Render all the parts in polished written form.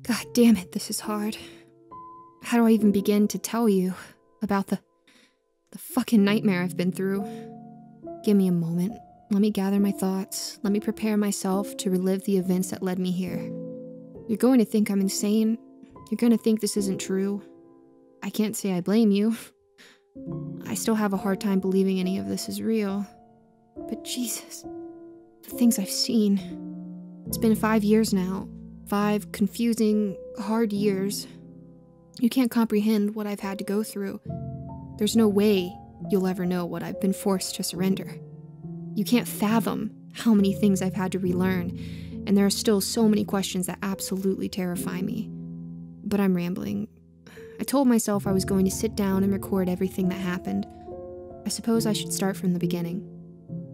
God damn it, this is hard. How do I even begin to tell you about the fucking nightmare I've been through? Give me a moment. Let me gather my thoughts. Let me prepare myself to relive the events that led me here. You're going to think I'm insane. You're going to think this isn't true. I can't say I blame you. I still have a hard time believing any of this is real. But Jesus, the things I've seen. It's been 5 years now. 5 confusing, hard years. You can't comprehend what I've had to go through. There's no way you'll ever know what I've been forced to surrender. You can't fathom how many things I've had to relearn, and there are still so many questions that absolutely terrify me. But I'm rambling. I told myself I was going to sit down and record everything that happened. I suppose I should start from the beginning.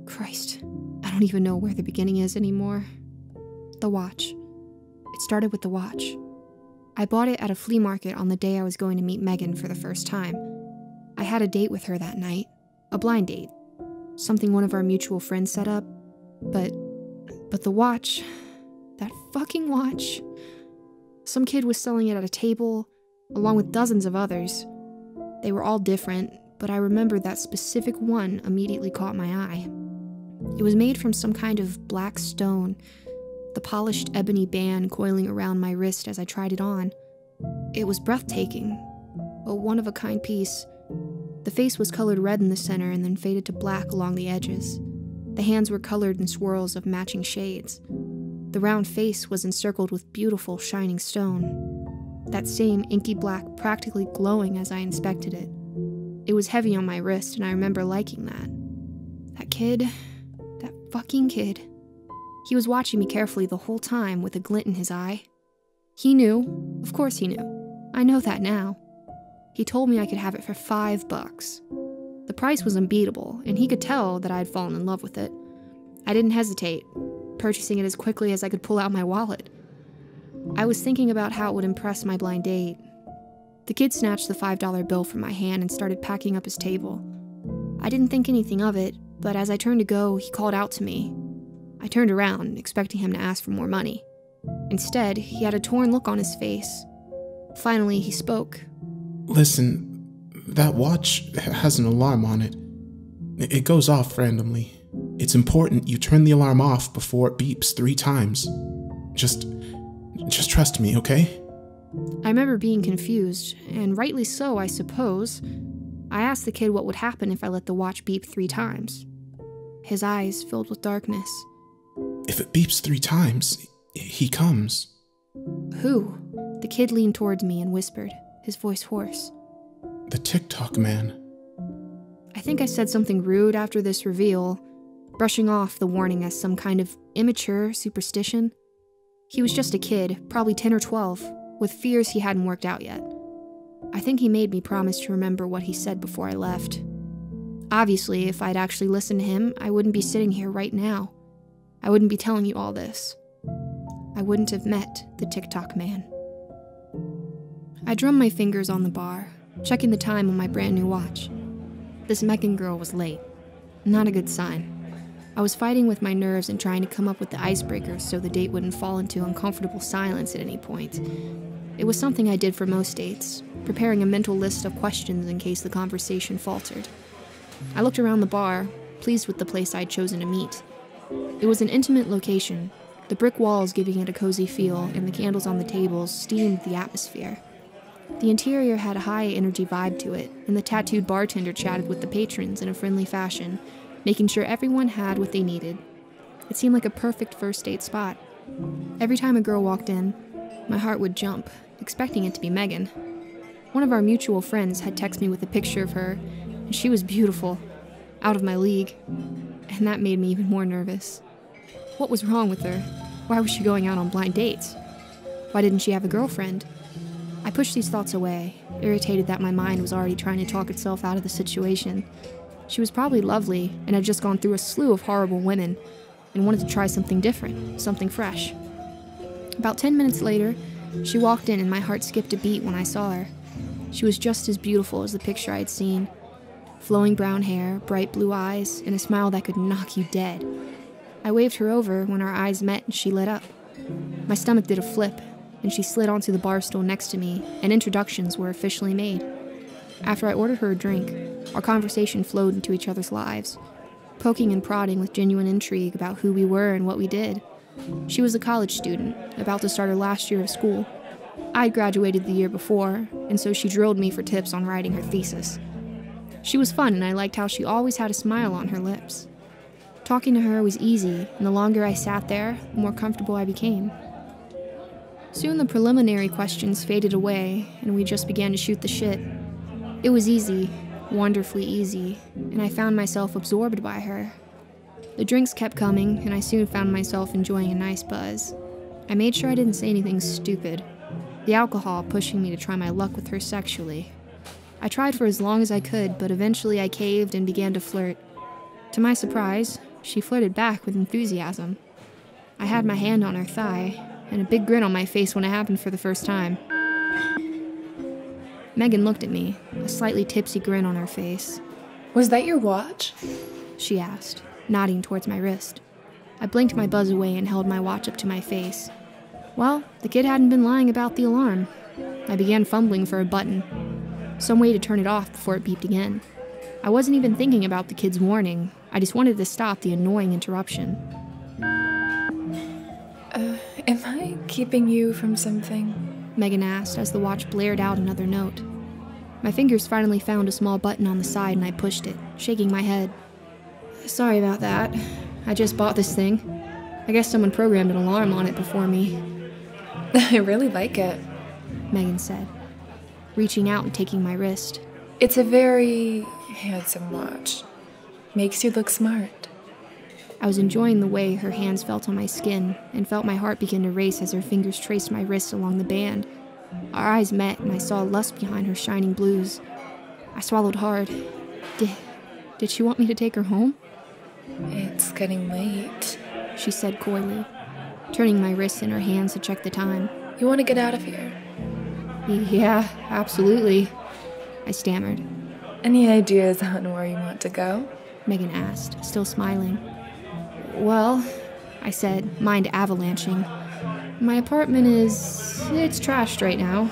Christ, I don't even know where the beginning is anymore. The watch. It started with the watch. I bought it at a flea market on the day I was going to meet Megan for the first time. I had a date with her that night. A blind date. Something one of our mutual friends set up. But the watch... that fucking watch... Some kid was selling it at a table, along with dozens of others. They were all different, but I remember that specific one immediately caught my eye. It was made from some kind of black stone, the polished ebony band coiling around my wrist as I tried it on. It was breathtaking, a one-of-a-kind piece. The face was colored red in the center and then faded to black along the edges. The hands were colored in swirls of matching shades. The round face was encircled with beautiful, shining stone. That same inky black practically glowing as I inspected it. It was heavy on my wrist, and I remember liking that. That kid, that fucking kid. He was watching me carefully the whole time with a glint in his eye. He knew. Of course he knew. I know that now. He told me I could have it for $5. The price was unbeatable, and he could tell that I had fallen in love with it. I didn't hesitate, purchasing it as quickly as I could pull out my wallet. I was thinking about how it would impress my blind date. The kid snatched the $5 bill from my hand and started packing up his table. I didn't think anything of it, but as I turned to go, he called out to me. I turned around, expecting him to ask for more money. Instead, he had a torn look on his face. Finally, he spoke. Listen, that watch has an alarm on it. It goes off randomly. It's important you turn the alarm off before it beeps 3 times. Just trust me, okay? I remember being confused, and rightly so, I suppose. I asked the kid what would happen if I let the watch beep 3 times. His eyes filled with darkness. If it beeps 3 times, he comes. Who? The kid leaned towards me and whispered, his voice hoarse. The TikTok man. I think I said something rude after this reveal, brushing off the warning as some kind of immature superstition. He was just a kid, probably 10 or 12, with fears he hadn't worked out yet. I think he made me promise to remember what he said before I left. Obviously, if I'd actually listened to him, I wouldn't be sitting here right now. I wouldn't be telling you all this. I wouldn't have met the TikTok man. I drummed my fingers on the bar, checking the time on my brand new watch. This Megan girl was late. Not a good sign. I was fighting with my nerves and trying to come up with the icebreakers so the date wouldn't fall into uncomfortable silence at any point. It was something I did for most dates, preparing a mental list of questions in case the conversation faltered. I looked around the bar, pleased with the place I'd chosen to meet. It was an intimate location, the brick walls giving it a cozy feel, and the candles on the tables steamed the atmosphere. The interior had a high-energy vibe to it, and the tattooed bartender chatted with the patrons in a friendly fashion, making sure everyone had what they needed. It seemed like a perfect first date spot. Every time a girl walked in, my heart would jump, expecting it to be Megan. One of our mutual friends had texted me with a picture of her, and she was beautiful, out of my league, and that made me even more nervous. What was wrong with her? Why was she going out on blind dates? Why didn't she have a girlfriend? I pushed these thoughts away, irritated that my mind was already trying to talk itself out of the situation. She was probably lovely and had just gone through a slew of horrible women and wanted to try something different, something fresh. About 10 minutes later, she walked in and my heart skipped a beat when I saw her. She was just as beautiful as the picture I had seen. Flowing brown hair, bright blue eyes, and a smile that could knock you dead. I waved her over when our eyes met and she lit up. My stomach did a flip, and she slid onto the bar stool next to me, and introductions were officially made. After I ordered her a drink, our conversation flowed into each other's lives, poking and prodding with genuine intrigue about who we were and what we did. She was a college student, about to start her last year of school. I'd graduated the year before, and so she drilled me for tips on writing her thesis. She was fun, and I liked how she always had a smile on her lips. Talking to her was easy, and the longer I sat there, the more comfortable I became. Soon the preliminary questions faded away, and we just began to shoot the shit. It was easy, wonderfully easy, and I found myself absorbed by her. The drinks kept coming, and I soon found myself enjoying a nice buzz. I made sure I didn't say anything stupid, the alcohol pushing me to try my luck with her sexually. I tried for as long as I could, but eventually I caved and began to flirt. To my surprise, she flirted back with enthusiasm. I had my hand on her thigh, and a big grin on my face when it happened for the first time. Megan looked at me, a slightly tipsy grin on her face. Was that your watch? She asked, nodding towards my wrist. I blinked my buzz away and held my watch up to my face. Well, the kid hadn't been lying about the alarm. I began fumbling for a button, some way to turn it off before it beeped again. I wasn't even thinking about the kid's warning. I just wanted to stop the annoying interruption. Am I keeping you from something? Megan asked as the watch blared out another note. My fingers finally found a small button on the side and I pushed it, shaking my head. Sorry about that. I just bought this thing. I guess someone programmed an alarm on it before me. I really like it, Megan said, reaching out and taking my wrist. It's a very handsome watch. Makes you look smart. I was enjoying the way her hands felt on my skin and felt my heart begin to race as her fingers traced my wrist along the band. Our eyes met and I saw lust behind her shining blues. I swallowed hard. Did she want me to take her home? It's getting late, she said coyly, turning my wrists in her hands to check the time. You want to get out of here? Yeah, absolutely, I stammered. Any ideas on where you want to go? Megan asked, still smiling. Well, I said, mind avalanching. My apartment it's trashed right now.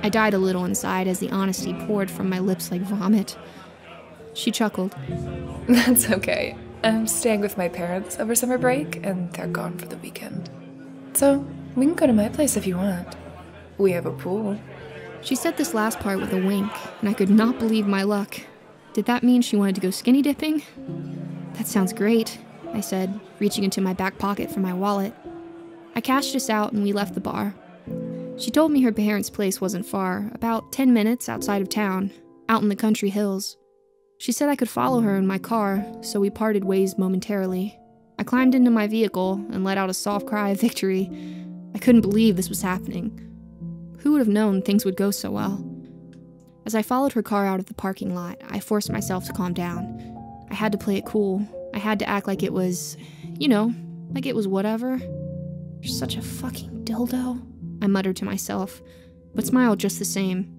I died a little inside as the honesty poured from my lips like vomit. She chuckled. That's okay. I'm staying with my parents over summer break, and they're gone for the weekend. So, we can go to my place if you want. We have a pool. She said this last part with a wink, and I could not believe my luck. Did that mean she wanted to go skinny dipping? That sounds great, I said, reaching into my back pocket for my wallet. I cashed us out and we left the bar. She told me her parents' place wasn't far, about 10 minutes outside of town, out in the country hills. She said I could follow her in my car, so we parted ways momentarily. I climbed into my vehicle and let out a soft cry of victory. I couldn't believe this was happening. Who would have known things would go so well? As I followed her car out of the parking lot, I forced myself to calm down. I had to play it cool. I had to act like it was, like it was whatever. You're such a fucking dildo, I muttered to myself, but smiled just the same.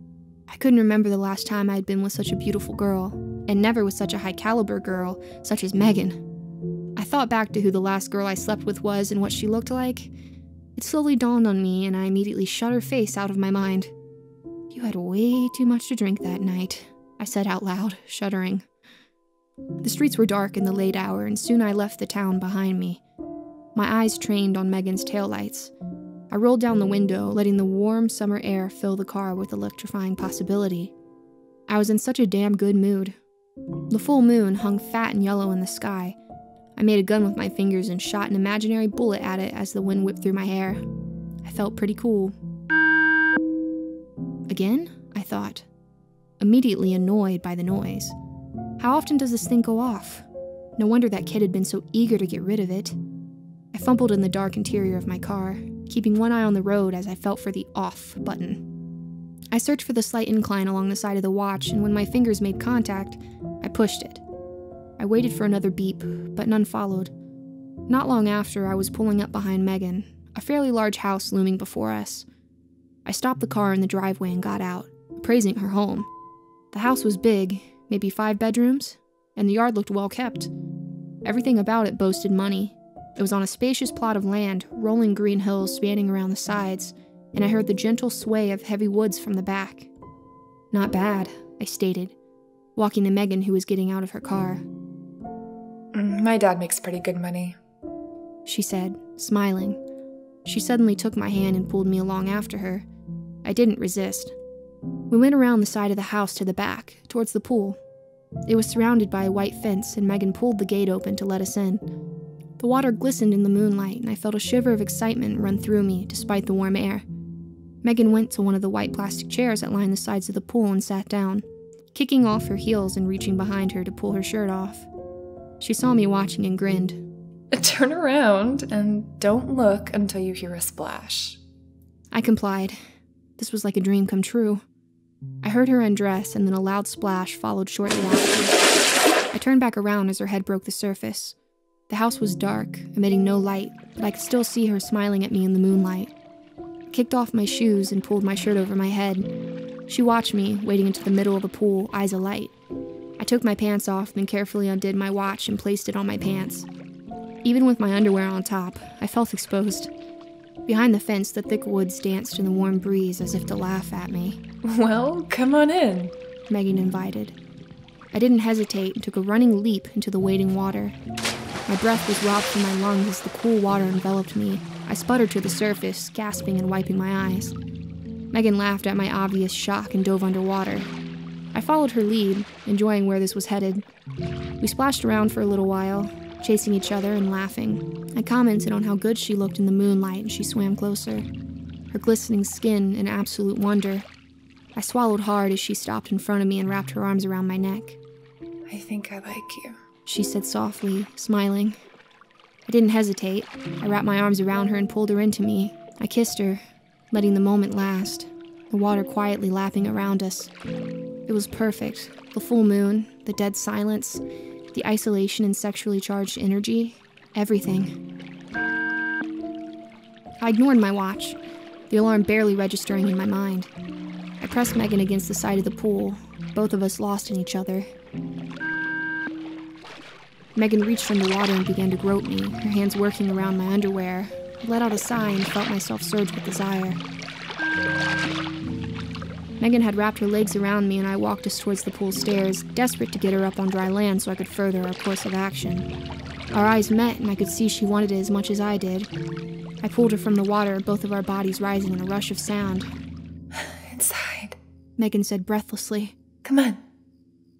I couldn't remember the last time I had been with such a beautiful girl, and never with such a high-caliber girl, such as Megan. I thought back to who the last girl I slept with was and what she looked like. It slowly dawned on me, and I immediately shut her face out of my mind. You had way too much to drink that night, I said out loud, shuddering. The streets were dark in the late hour, and soon I left the town behind me. My eyes trained on Megan's taillights. I rolled down the window, letting the warm summer air fill the car with electrifying possibility. I was in such a damn good mood. The full moon hung fat and yellow in the sky. I made a gun with my fingers and shot an imaginary bullet at it as the wind whipped through my hair. I felt pretty cool. Again? I thought, immediately annoyed by the noise. How often does this thing go off? No wonder that kid had been so eager to get rid of it. I fumbled in the dark interior of my car, keeping one eye on the road as I felt for the off button. I searched for the slight incline along the side of the watch, and when my fingers made contact, I pushed it. I waited for another beep, but none followed. Not long after, I was pulling up behind Megan, a fairly large house looming before us. I stopped the car in the driveway and got out, appraising her home. The house was big, maybe 5 bedrooms, and the yard looked well kept. Everything about it boasted money. It was on a spacious plot of land, rolling green hills spanning around the sides, and I heard the gentle sway of heavy woods from the back. "Not bad," I stated, walking to Megan, who was getting out of her car. My dad makes pretty good money," she said, smiling. She suddenly took my hand and pulled me along after her. I didn't resist. We went around the side of the house to the back, towards the pool. It was surrounded by a white fence, and Megan pulled the gate open to let us in. The water glistened in the moonlight, and I felt a shiver of excitement run through me despite the warm air. Megan went to one of the white plastic chairs that lined the sides of the pool and sat down, kicking off her heels and reaching behind her to pull her shirt off. She saw me watching and grinned. "Turn around and don't look until you hear a splash." I complied. This was like a dream come true. I heard her undress, and then a loud splash followed shortly after. I turned back around as her head broke the surface. The house was dark, emitting no light, but I could still see her smiling at me in the moonlight. I kicked off my shoes and pulled my shirt over my head. She watched me, wading into the middle of the pool, eyes alight. I took my pants off, then carefully undid my watch and placed it on my pants. Even with my underwear on top, I felt exposed. Behind the fence, the thick woods danced in the warm breeze as if to laugh at me. "Well, come on in," Megan invited. I didn't hesitate and took a running leap into the waiting water. My breath was robbed from my lungs as the cool water enveloped me. I sputtered to the surface, gasping and wiping my eyes. Megan laughed at my obvious shock and dove underwater. I followed her lead, enjoying where this was headed. We splashed around for a little while, chasing each other and laughing. I commented on how good she looked in the moonlight, and she swam closer, her glistening skin an absolute wonder. I swallowed hard as she stopped in front of me and wrapped her arms around my neck. "I think I like you," she said softly, smiling. I didn't hesitate. I wrapped my arms around her and pulled her into me. I kissed her, letting the moment last, the water quietly lapping around us. It was perfect. The full moon, the dead silence, the isolation and sexually charged energy, everything. I ignored my watch, the alarm barely registering in my mind. I pressed Megan against the side of the pool, both of us lost in each other. Megan reached underwater and began to grope me, her hands working around my underwear. I let out a sigh and felt myself surge with desire. Megan had wrapped her legs around me, and I walked us towards the pool stairs, desperate to get her up on dry land so I could further our course of action. Our eyes met, and I could see she wanted it as much as I did. I pulled her from the water, both of our bodies rising in a rush of sound. "Inside," Megan said breathlessly. "Come on."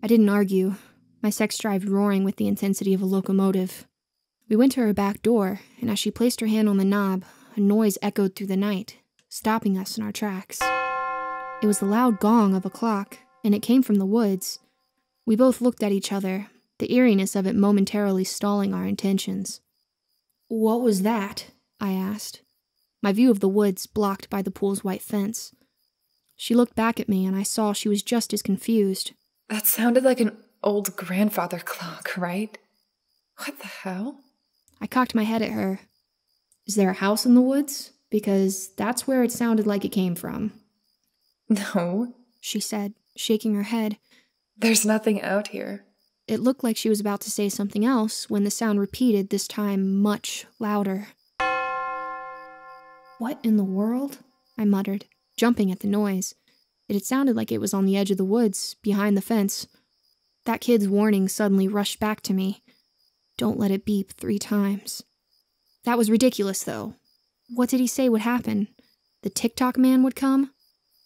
I didn't argue, my sex drive roaring with the intensity of a locomotive. We went to her back door, and as she placed her hand on the knob, a noise echoed through the night, stopping us in our tracks. It was the loud gong of a clock, and it came from the woods. We both looked at each other, the eeriness of it momentarily stalling our intentions. "What was that?" I asked, my view of the woods blocked by the pool's white fence. She looked back at me, and I saw she was just as confused. "That sounded like an old grandfather clock, right? What the hell?" I cocked my head at her. "Is there a house in the woods? Because that's where it sounded like it came from." "No," she said, shaking her head. "There's nothing out here." It looked like she was about to say something else when the sound repeated, this time much louder. "What in the world?" I muttered, jumping at the noise. It had sounded like it was on the edge of the woods, behind the fence. That kid's warning suddenly rushed back to me. Don't let it beep 3 times. That was ridiculous, though. What did he say would happen? The TikTok man would come?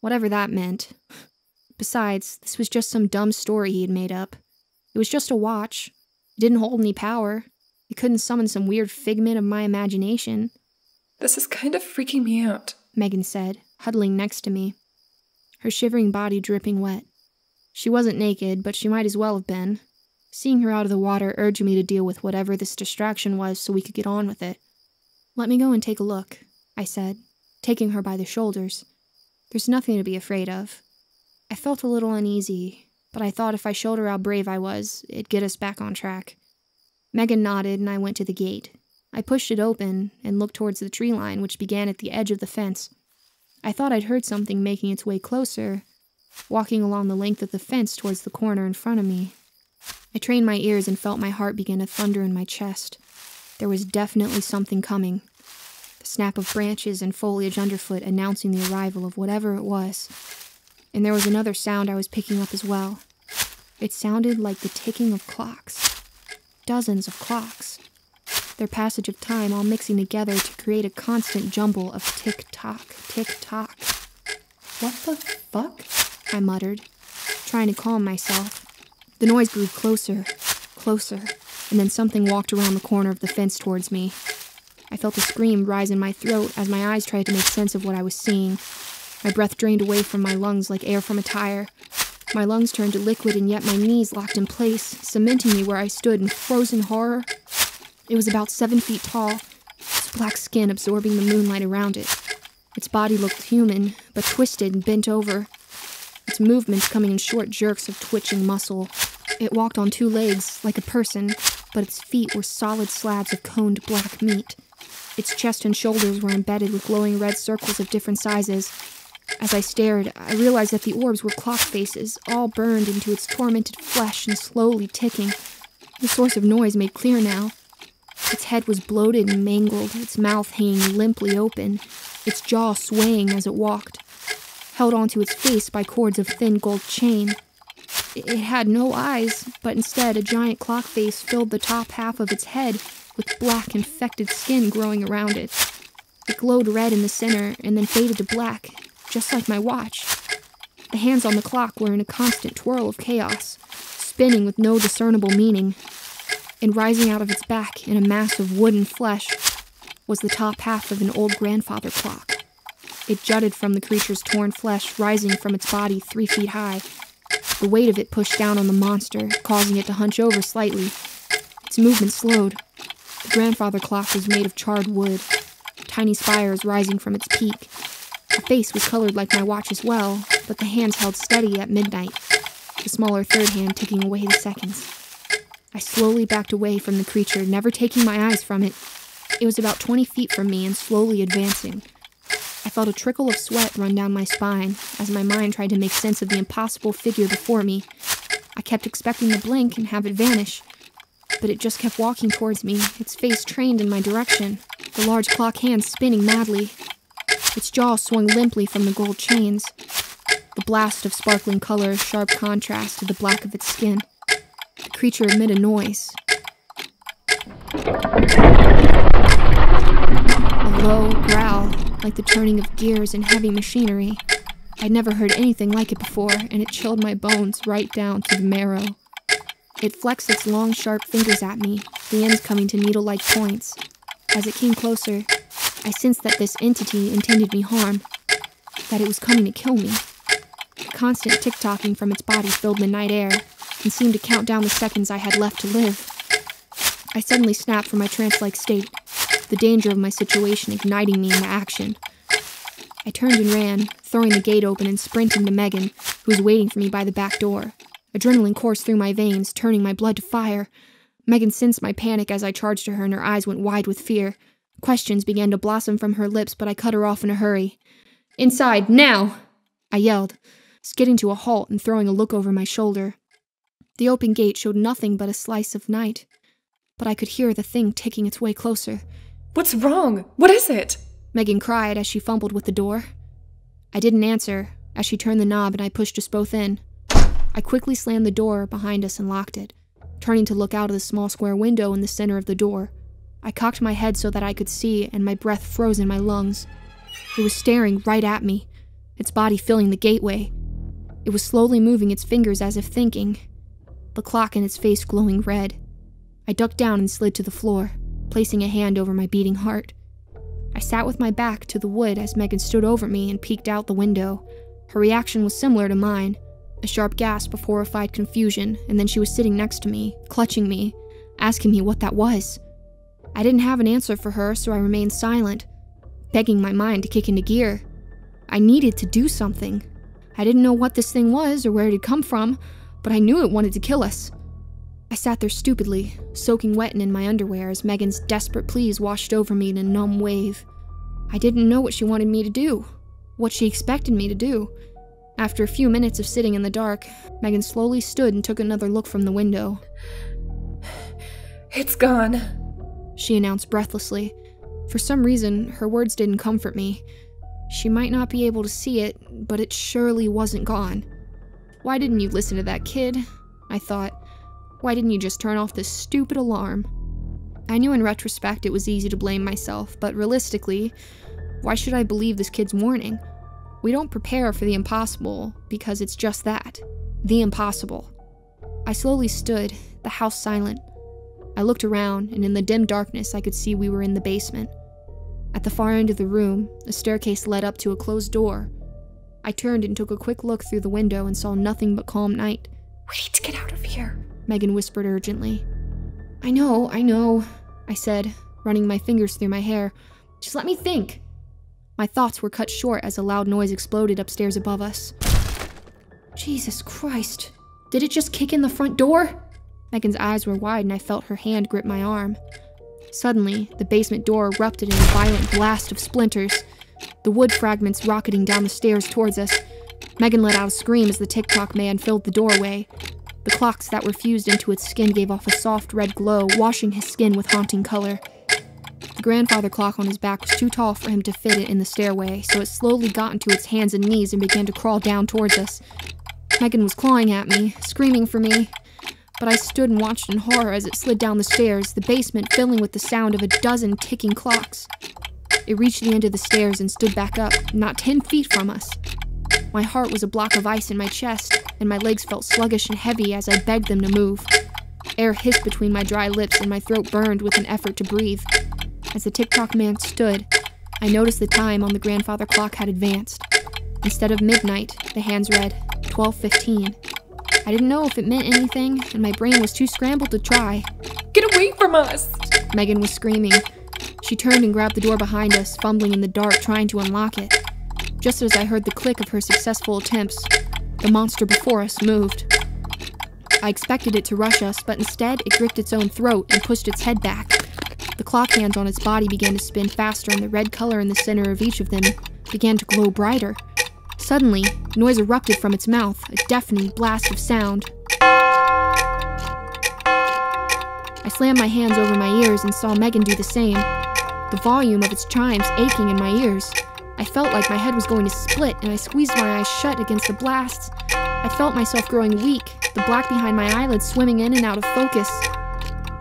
Whatever that meant. Besides, this was just some dumb story he had made up. It was just a watch. It didn't hold any power. It couldn't summon some weird figment of my imagination. "This is kind of freaking me out," Megan said, huddling next to me, her shivering body dripping wet. She wasn't naked, but she might as well have been. Seeing her out of the water urged me to deal with whatever this distraction was so we could get on with it. "Let me go and take a look," I said, taking her by the shoulders. "There's nothing to be afraid of." I felt a little uneasy, but I thought if I showed her how brave I was, it'd get us back on track. Megan nodded, and I went to the gate. I pushed it open and looked towards the tree line, which began at the edge of the fence. I thought I'd heard something making its way closer, walking along the length of the fence towards the corner in front of me. I trained my ears and felt my heart begin to thunder in my chest. There was definitely something coming. the snap of branches and foliage underfoot announcing the arrival of whatever it was. And there was another sound I was picking up as well. It sounded like the ticking of clocks. Dozens of clocks. Their passage of time all mixing together to create a constant jumble of tick-tock, tick-tock. What the fuck? I muttered, trying to calm myself. The noise grew closer, closer, and then something walked around the corner of the fence towards me. I felt a scream rise in my throat as my eyes tried to make sense of what I was seeing. My breath drained away from my lungs like air from a tire. My lungs turned to liquid, and yet my knees locked in place, cementing me where I stood in frozen horror. It was about 7 feet tall, its black skin absorbing the moonlight around it. Its body looked human, but twisted and bent over, its movements coming in short jerks of twitching muscle. It walked on 2 legs, like a person, but its feet were solid slabs of coned black meat. Its chest and shoulders were embedded with glowing red circles of different sizes. As I stared, I realized that the orbs were clock faces, all burned into its tormented flesh and slowly ticking. The source of noise made clear now. Its head was bloated and mangled, its mouth hanging limply open, its jaw swaying as it walked, held onto its face by cords of thin gold chain. It had no eyes, but instead a giant clock face filled the top half of its head with black infected skin growing around it. It glowed red in the center and then faded to black, just like my watch. The hands on the clock were in a constant twirl of chaos, spinning with no discernible meaning. And rising out of its back in a mass of wooden flesh was the top half of an old grandfather clock. It jutted from the creature's torn flesh, rising from its body 3 feet high. The weight of it pushed down on the monster, causing it to hunch over slightly. Its movement slowed. The grandfather clock was made of charred wood, tiny spires rising from its peak. The face was colored like my watch as well, but the hands held steady at midnight, the smaller third hand ticking away the seconds. I slowly backed away from the creature, never taking my eyes from it. It was about 20 feet from me and slowly advancing. I felt a trickle of sweat run down my spine as my mind tried to make sense of the impossible figure before me. I kept expecting to blink and have it vanish, but it just kept walking towards me, its face trained in my direction, the large clock hands spinning madly. Its jaw swung limply from the gold chains, the blast of sparkling color, sharp contrast to the black of its skin. The creature emitted a noise. A low growl, like the turning of gears in heavy machinery. I'd never heard anything like it before, and it chilled my bones right down to the marrow. It flexed its long, sharp fingers at me, the ends coming to needle-like points. As it came closer, I sensed that this entity intended me harm, that it was coming to kill me. The constant tick-tocking from its body filled the night air, and seemed to count down the seconds I had left to live. I suddenly snapped from my trance-like state, the danger of my situation igniting me into action. I turned and ran, throwing the gate open and sprinting to Megan, who was waiting for me by the back door. Adrenaline coursed through my veins, turning my blood to fire. Megan sensed my panic as I charged to her, and her eyes went wide with fear. Questions began to blossom from her lips, but I cut her off in a hurry. "Inside, now!" I yelled, skidding to a halt and throwing a look over my shoulder. The open gate showed nothing but a slice of night, but I could hear the thing ticking its way closer. "What's wrong? What is it?" Megan cried as she fumbled with the door. I didn't answer as she turned the knob and I pushed us both in. I quickly slammed the door behind us and locked it, turning to look out of the small square window in the center of the door. I cocked my head so that I could see, and my breath froze in my lungs. It was staring right at me, its body filling the gateway. It was slowly moving its fingers as if thinking, the clock in its face glowing red. I ducked down and slid to the floor, placing a hand over my beating heart. I sat with my back to the wood as Megan stood over me and peeked out the window. Her reaction was similar to mine, a sharp gasp of horrified confusion, and then she was sitting next to me, clutching me, asking me what that was. I didn't have an answer for her, so I remained silent, begging my mind to kick into gear. I needed to do something. I didn't know what this thing was or where it had come from, but I knew it wanted to kill us. I sat there stupidly, soaking wet and in my underwear as Megan's desperate pleas washed over me in a numb wave. I didn't know what she wanted me to do, what she expected me to do. After a few minutes of sitting in the dark, Megan slowly stood and took another look from the window. "It's gone," she announced breathlessly, For some reason, her words didn't comfort me. She might not be able to see it, but it surely wasn't gone. Why didn't you listen to that kid? I thought. Why didn't you just turn off this stupid alarm? I knew in retrospect it was easy to blame myself, but realistically, why should I believe this kid's warning? We don't prepare for the impossible because it's just that, the impossible. I slowly stood, the house silent. I looked around, and in the dim darkness I could see we were in the basement. At the far end of the room, a staircase led up to a closed door. I turned and took a quick look through the window and saw nothing but calm night. We need to get out of here, Megan whispered urgently. I know, I said, running my fingers through my hair. Just let me think. My thoughts were cut short as a loud noise exploded upstairs above us. Jesus Christ. Did it just kick in the front door? Megan's eyes were wide and I felt her hand grip my arm. Suddenly, the basement door erupted in a violent blast of splinters, the wood fragments rocketing down the stairs towards us. Megan let out a scream as the Tock man filled the doorway. The clocks that were fused into its skin gave off a soft red glow, washing his skin with haunting color. The grandfather clock on his back was too tall for him to fit it in the stairway, so it slowly got into its hands and knees and began to crawl down towards us. Megan was clawing at me, screaming for me, but I stood and watched in horror as it slid down the stairs, the basement filling with the sound of a dozen ticking clocks. It reached the end of the stairs and stood back up, not 10 feet from us. My heart was a block of ice in my chest, and my legs felt sluggish and heavy as I begged them to move. Air hissed between my dry lips and my throat burned with an effort to breathe. As the Tock man stood, I noticed the time on the grandfather clock had advanced. Instead of midnight, the hands read 12:15. I didn't know if it meant anything, and my brain was too scrambled to try. Get away from us! Megan was screaming. She turned and grabbed the door behind us, fumbling in the dark, trying to unlock it. Just as I heard the click of her successful attempts, the monster before us moved. I expected it to rush us, but instead it gripped its own throat and pushed its head back. The clock hands on its body began to spin faster, and the red color in the center of each of them began to glow brighter. Suddenly, noise erupted from its mouth, a deafening blast of sound. I slammed my hands over my ears and saw Megan do the same, the volume of its chimes aching in my ears. I felt like my head was going to split, and I squeezed my eyes shut against the blasts. I felt myself growing weak, the black behind my eyelids swimming in and out of focus.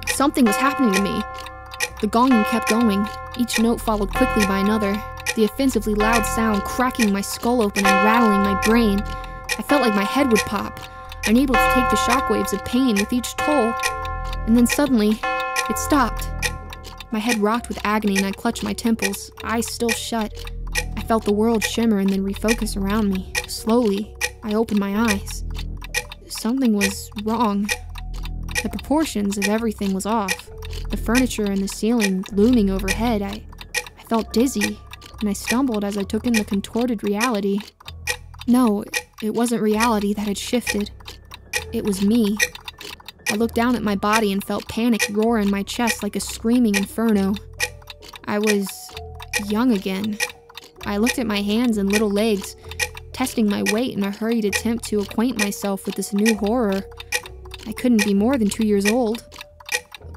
Something was happening to me. The gonging kept going, each note followed quickly by another, the offensively loud sound cracking my skull open and rattling my brain. I felt like my head would pop, unable to take the shockwaves of pain with each toll. And then suddenly, it stopped. My head rocked with agony and I clutched my temples, eyes still shut. I felt the world shimmer and then refocus around me. Slowly, I opened my eyes. Something was wrong. The proportions of everything was off. The furniture and the ceiling looming overhead. I felt dizzy, and I stumbled as I took in the contorted reality. No, it wasn't reality that had shifted. It was me. I looked down at my body and felt panic roar in my chest like a screaming inferno. I was young again. I looked at my hands and little legs, testing my weight in a hurried attempt to acquaint myself with this new horror. I couldn't be more than 2 years old.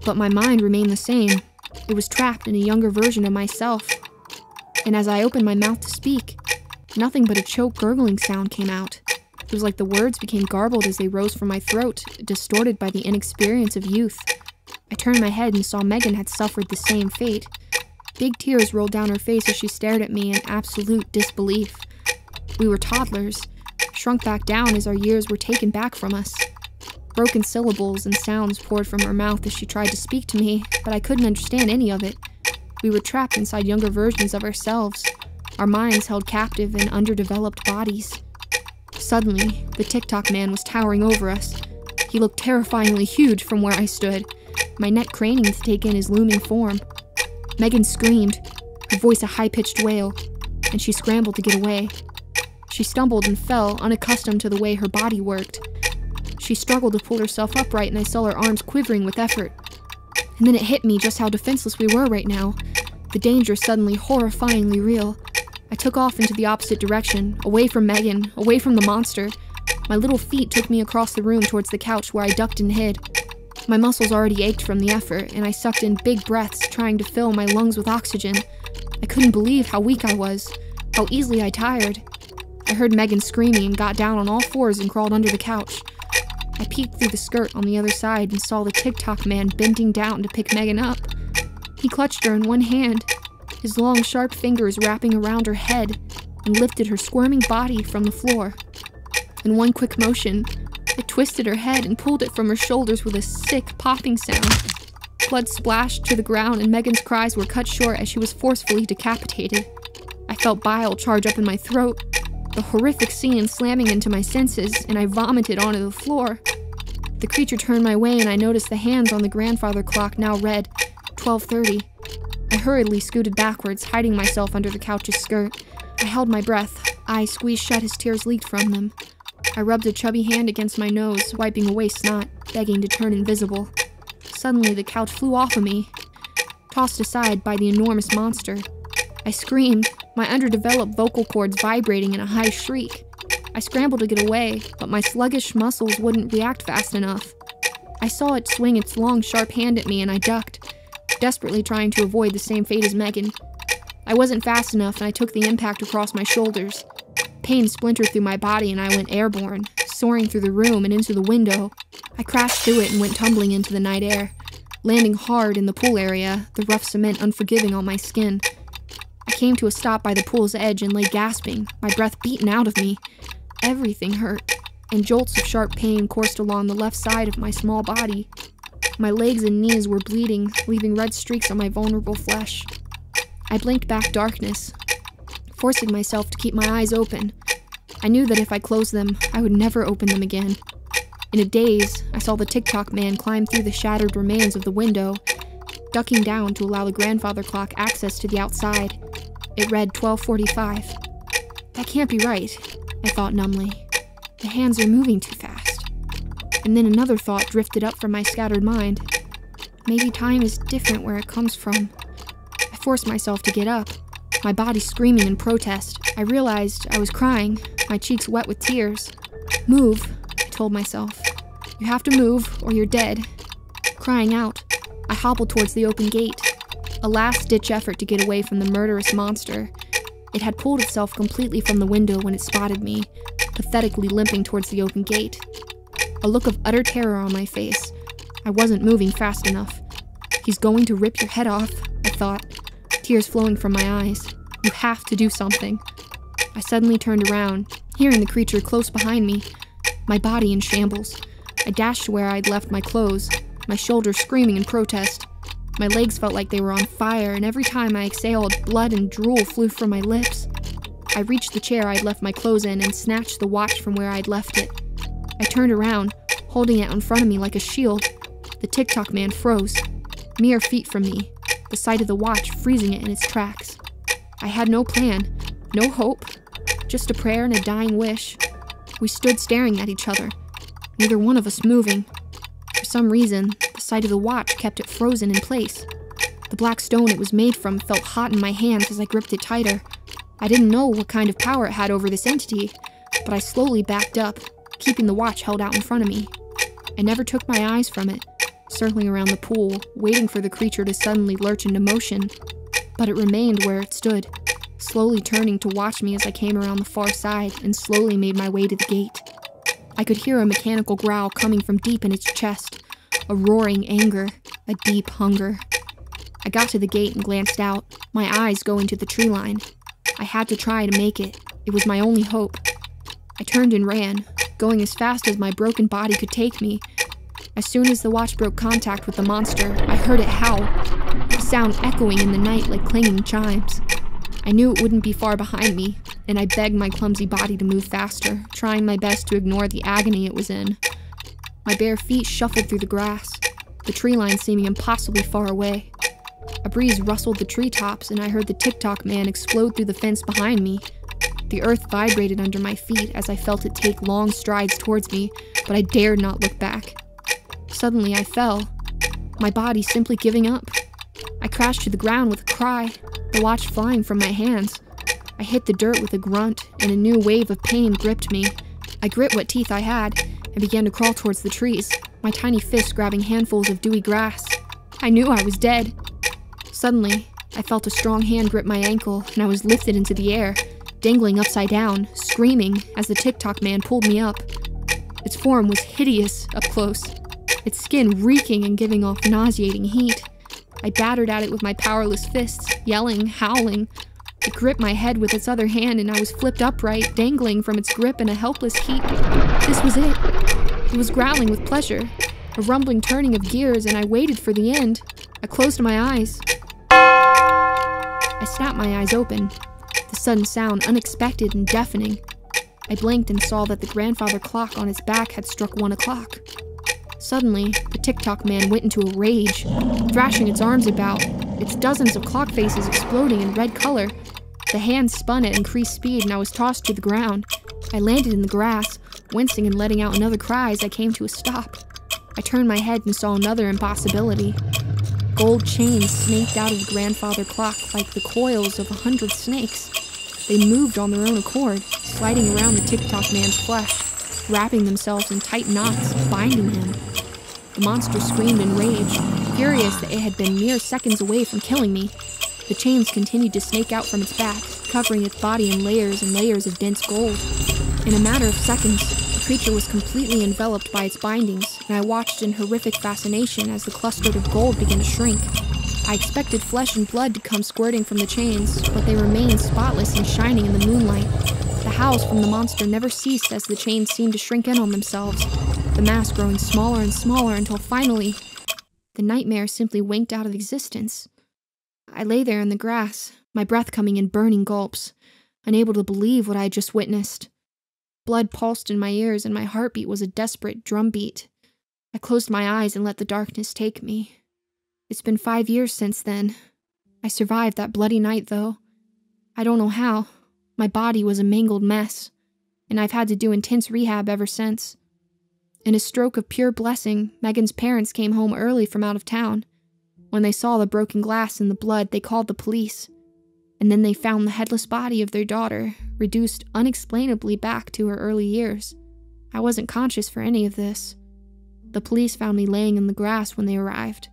But my mind remained the same. It was trapped in a younger version of myself. And as I opened my mouth to speak, nothing but a choked gurgling sound came out. It was like the words became garbled as they rose from my throat, distorted by the inexperience of youth. I turned my head and saw Megan had suffered the same fate. Big tears rolled down her face as she stared at me in absolute disbelief. We were toddlers, shrunk back down as our years were taken back from us. Broken syllables and sounds poured from her mouth as she tried to speak to me, but I couldn't understand any of it. We were trapped inside younger versions of ourselves, our minds held captive in underdeveloped bodies. Suddenly, the Tock man was towering over us. He looked terrifyingly huge from where I stood, my neck craning to take in his looming form. Megan screamed, her voice a high-pitched wail, and she scrambled to get away. She stumbled and fell, unaccustomed to the way her body worked. She struggled to pull herself upright, and I saw her arms quivering with effort. And then it hit me just how defenseless we were right now. The danger suddenly horrifyingly real. I took off into the opposite direction, away from Megan, away from the monster. My little feet took me across the room towards the couch where I ducked and hid. My muscles already ached from the effort, and I sucked in big breaths trying to fill my lungs with oxygen. I couldn't believe how weak I was, how easily I tired. I heard Megan screaming and got down on all fours and crawled under the couch. I peeked through the skirt on the other side and saw the TikTok man bending down to pick Megan up. He clutched her in one hand, his long, sharp fingers wrapping around her head, and lifted her squirming body from the floor. In one quick motion, it twisted her head and pulled it from her shoulders with a sick, popping sound. Blood splashed to the ground, and Megan's cries were cut short as she was forcefully decapitated. I felt bile charge up in my throat, the horrific scene slamming into my senses, and I vomited onto the floor. The creature turned my way, and I noticed the hands on the grandfather clock now read 12:30. I hurriedly scooted backwards, hiding myself under the couch's skirt. I held my breath, eyes squeezed shut as tears leaked from them. I rubbed a chubby hand against my nose, wiping away snot, begging to turn invisible. Suddenly, the couch flew off of me, tossed aside by the enormous monster. I screamed, my underdeveloped vocal cords vibrating in a high shriek. I scrambled to get away, but my sluggish muscles wouldn't react fast enough. I saw it swing its long, sharp hand at me, and I ducked, desperately trying to avoid the same fate as Megan. I wasn't fast enough, and I took the impact across my shoulders. Pain splintered through my body, and I went airborne, soaring through the room and into the window. I crashed through it and went tumbling into the night air, landing hard in the pool area, the rough cement unforgiving on my skin. I came to a stop by the pool's edge and lay gasping, my breath beaten out of me. Everything hurt, and jolts of sharp pain coursed along the left side of my small body. My legs and knees were bleeding, leaving red streaks on my vulnerable flesh. I blinked back darkness, forcing myself to keep my eyes open. I knew that if I closed them, I would never open them again. In a daze, I saw the TikTok man climb through the shattered remains of the window, ducking down to allow the grandfather clock access to the outside. It read 12:45. That can't be right, I thought numbly. The hands are moving too fast. And then another thought drifted up from my scattered mind. Maybe time is different where it comes from. I forced myself to get up, my body screaming in protest. I realized I was crying, my cheeks wet with tears. Move, I told myself. You have to move, or you're dead. Crying out, I hobbled towards the open gate, a last-ditch effort to get away from the murderous monster. It had pulled itself completely from the window when it spotted me, pathetically limping towards the open gate. A look of utter terror on my face. I wasn't moving fast enough. He's going to rip your head off, I thought, tears flowing from my eyes. You have to do something. I suddenly turned around, hearing the creature close behind me, my body in shambles. I dashed to where I'd left my clothes, my shoulders screaming in protest. My legs felt like they were on fire, and every time I exhaled, blood and drool flew from my lips. I reached the chair I'd left my clothes in and snatched the watch from where I'd left it. I turned around, holding it in front of me like a shield. The TikTok man froze, mere feet from me, the sight of the watch freezing it in its tracks. I had no plan, no hope, just a prayer and a dying wish. We stood staring at each other, neither one of us moving. For some reason, the sight of the watch kept it frozen in place. The black stone it was made from felt hot in my hands as I gripped it tighter. I didn't know what kind of power it had over this entity, but I slowly backed up, keeping the watch held out in front of me. I never took my eyes from it, circling around the pool, waiting for the creature to suddenly lurch into motion. But it remained where it stood, slowly turning to watch me as I came around the far side and slowly made my way to the gate. I could hear a mechanical growl coming from deep in its chest, a roaring anger, a deep hunger. I got to the gate and glanced out, my eyes going to the tree line. I had to try to make it. It was my only hope. I turned and ran, going as fast as my broken body could take me. As soon as the watch broke contact with the monster, I heard it howl, the sound echoing in the night like clanging chimes. I knew it wouldn't be far behind me, and I begged my clumsy body to move faster, trying my best to ignore the agony it was in. My bare feet shuffled through the grass, the tree line seeming impossibly far away. A breeze rustled the treetops, and I heard the TikTok man explode through the fence behind me. The earth vibrated under my feet as I felt it take long strides towards me, but I dared not look back. Suddenly I fell, my body simply giving up. I crashed to the ground with a cry, the watch flying from my hands. I hit the dirt with a grunt, and a new wave of pain gripped me. I grit what teeth I had and began to crawl towards the trees, my tiny fist grabbing handfuls of dewy grass. I knew I was dead. Suddenly, I felt a strong hand grip my ankle, and I was lifted into the air, dangling upside down, screaming as the TikTok man pulled me up. Its form was hideous up close, its skin reeking and giving off nauseating heat. I battered at it with my powerless fists, yelling, howling. It gripped my head with its other hand, and I was flipped upright, dangling from its grip in a helpless heap. This was it. It was growling with pleasure, a rumbling turning of gears, and I waited for the end. I closed my eyes. I snapped my eyes open, the sudden sound unexpected and deafening. I blinked and saw that the grandfather clock on its back had struck 1 o'clock. Suddenly, the TikTok man went into a rage, thrashing its arms about, its dozens of clock faces exploding in red color. The hand spun at increased speed, and I was tossed to the ground. I landed in the grass, wincing and letting out another cry as I came to a stop. I turned my head and saw another impossibility. Gold chains snaked out of the grandfather clock like the coils of 100 snakes. They moved on their own accord, sliding around the TikTok man's flesh, wrapping themselves in tight knots, binding him. The monster screamed in rage, furious that it had been mere seconds away from killing me. The chains continued to snake out from its back, covering its body in layers and layers of dense gold. In a matter of seconds, the creature was completely enveloped by its bindings, and I watched in horrific fascination as the clusters of gold began to shrink. I expected flesh and blood to come squirting from the chains, but they remained spotless and shining in the moonlight. The howls from the monster never ceased as the chains seemed to shrink in on themselves, the mass growing smaller and smaller until finally, the nightmare simply winked out of existence. I lay there in the grass, my breath coming in burning gulps, unable to believe what I had just witnessed. Blood pulsed in my ears, and my heartbeat was a desperate drumbeat. I closed my eyes and let the darkness take me. It's been 5 years since then. I survived that bloody night, though. I don't know how. My body was a mangled mess, and I've had to do intense rehab ever since. In a stroke of pure blessing, Megan's parents came home early from out of town. When they saw the broken glass and the blood, they called the police. And then they found the headless body of their daughter, reduced unexplainably back to her early years. I wasn't conscious for any of this. The police found me laying in the grass when they arrived.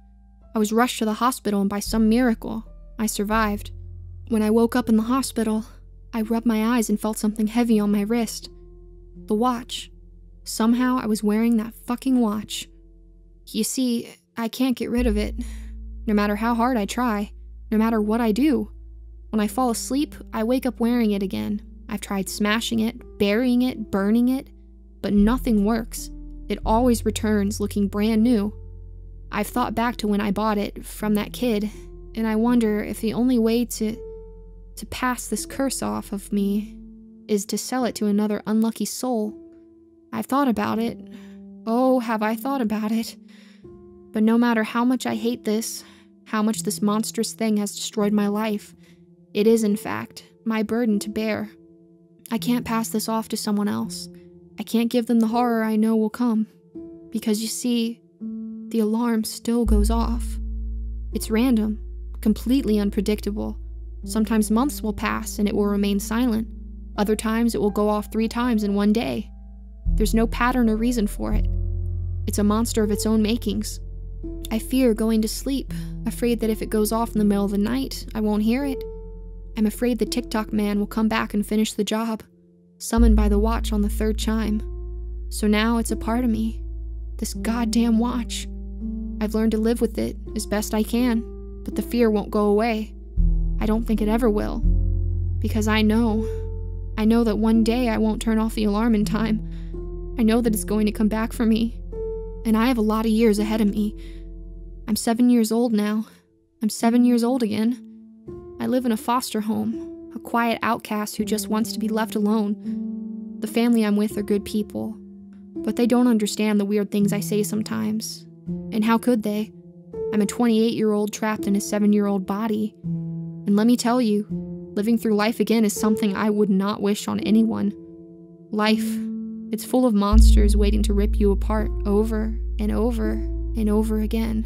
I was rushed to the hospital, and by some miracle, I survived. When I woke up in the hospital, I rubbed my eyes and felt something heavy on my wrist. The watch. Somehow I was wearing that fucking watch. You see, I can't get rid of it. No matter how hard I try, no matter what I do. When I fall asleep, I wake up wearing it again. I've tried smashing it, burying it, burning it, but nothing works. It always returns looking brand new. I've thought back to when I bought it from that kid, and I wonder if the only way to pass this curse off of me is to sell it to another unlucky soul. I've thought about it. Oh, have I thought about it. But no matter how much I hate this, how much this monstrous thing has destroyed my life, it is, in fact, my burden to bear. I can't pass this off to someone else. I can't give them the horror I know will come. Because you see, the alarm still goes off. It's random, completely unpredictable. Sometimes months will pass and it will remain silent. Other times it will go off 3 times in one day. There's no pattern or reason for it. It's a monster of its own makings. I fear going to sleep, afraid that if it goes off in the middle of the night, I won't hear it. I'm afraid the TikTok man will come back and finish the job, summoned by the watch on the 3rd chime. So now it's a part of me. This goddamn watch. I've learned to live with it as best I can, but the fear won't go away. I don't think it ever will. Because I know that one day I won't turn off the alarm in time. I know that it's going to come back for me. And I have a lot of years ahead of me. I'm 7 years old now. I'm 7 years old again. I live in a foster home, a quiet outcast who just wants to be left alone. The family I'm with are good people, but they don't understand the weird things I say sometimes. And how could they? I'm a 28-year-old trapped in a 7-year-old body. And let me tell you, living through life again is something I would not wish on anyone. Life, it's full of monsters waiting to rip you apart over and over and over again.